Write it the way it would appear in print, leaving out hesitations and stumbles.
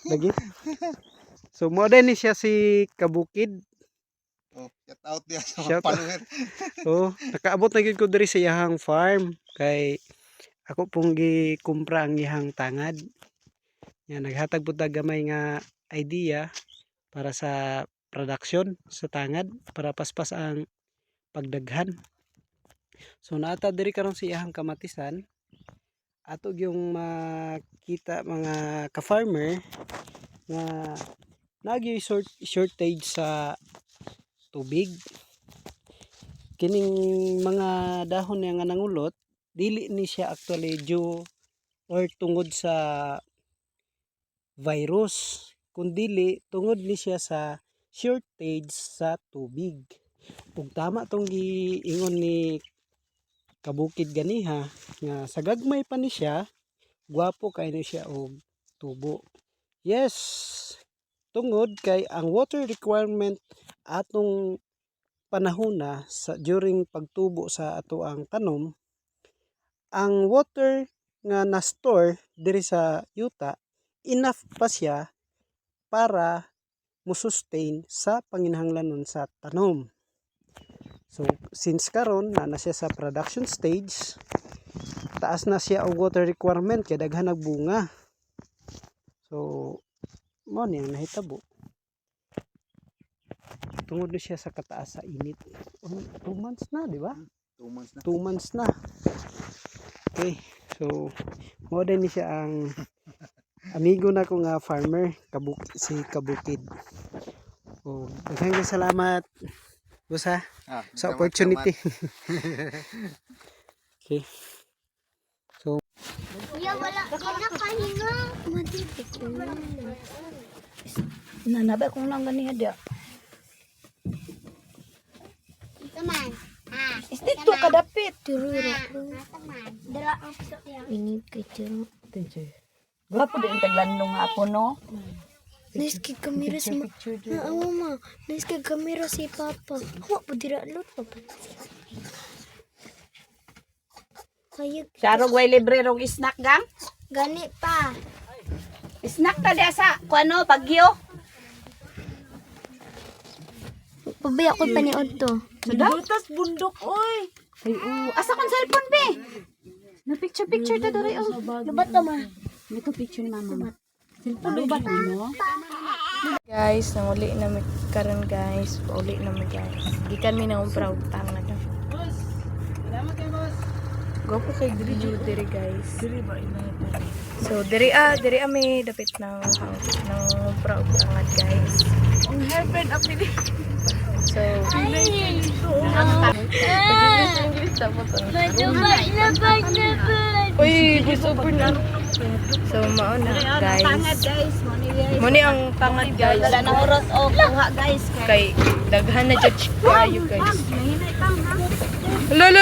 Lagi. So mo din ni siya si Kabukid. Oh, shout out dia sa Shout mga follower. Oh, nakaabot na gyud ko diri sa iyahang farm kay ako pong gikumpra ang iyahang tangad. Yan naghatag pud ta gamay nga idea para sa production sa tangad para paspas ang pagdaghan. So naata diri karon sa iyahang kamatisan. Ato yung makita mga ka-farmer nga nagyoy shortage sa tubig. Kining mga dahon nga nangulot dili ni siya actually due or tungod sa virus kundili tungod ni siya sa shortage sa tubig. Ug tama tong giingon ni Kabukid ganiha nga sa gagmay pa ni siya gwapo kay ni siya og tubo. Yes, tungod kay ang water requirement atong panahona sa during pagtubo sa ato ang tanom, ang water nga na-store diri sa yuta enough pa siya para mo-sustain sa panginahanglanon sa tanom. So since karon na siya sa production stage, taas na siya og water requirement kay daghan nagbunga. So mo ni ang nahitabo. Tungod na siya sa kataas sa init. 2 months na, di ba? 2 months na. 2 months na. Okay. So mo din ni siya ang amigo na ko nga farmer, si Kabukid. Oh, daghang salamat. Busa sa opportunity. Okay. So Ya wala na pahinga. Matitik ko. Nanaba kung lang ganiha dia. Teman. Dito kadapit. Tururo. Teman. Dara ang piso ya. Ini kecil. Gwapo din taglandong nga ako no. Nice kay kamera si mama. Nice kay kamera si papa. Wa po dira lot papa. Kayag Sarog way libre rong snack gang. gani pa. Snack ta dia sa kuano Bagyo. Pabaya ko paniod to. Butas bundok oy. Ay asa kon cellphone be? Na picture ta diri oh. Lubat to ma. Ito picture ni mama. Cellphone lubat mo. Guys, nanguli na mi karon guys. Uli na mi guys. Gikan mi na umpra og tangad. Go po kay diri guys. Diri ba ina ito? So diri ami dapit ng umpra og tangad guys. Ang hairband up diri. So English ta po to. Uy, gusto po na. So mao na guys. Muni ang tangad guys. Wala na oras o kuha guys. Kay daghan na judge kayo guys. Lolo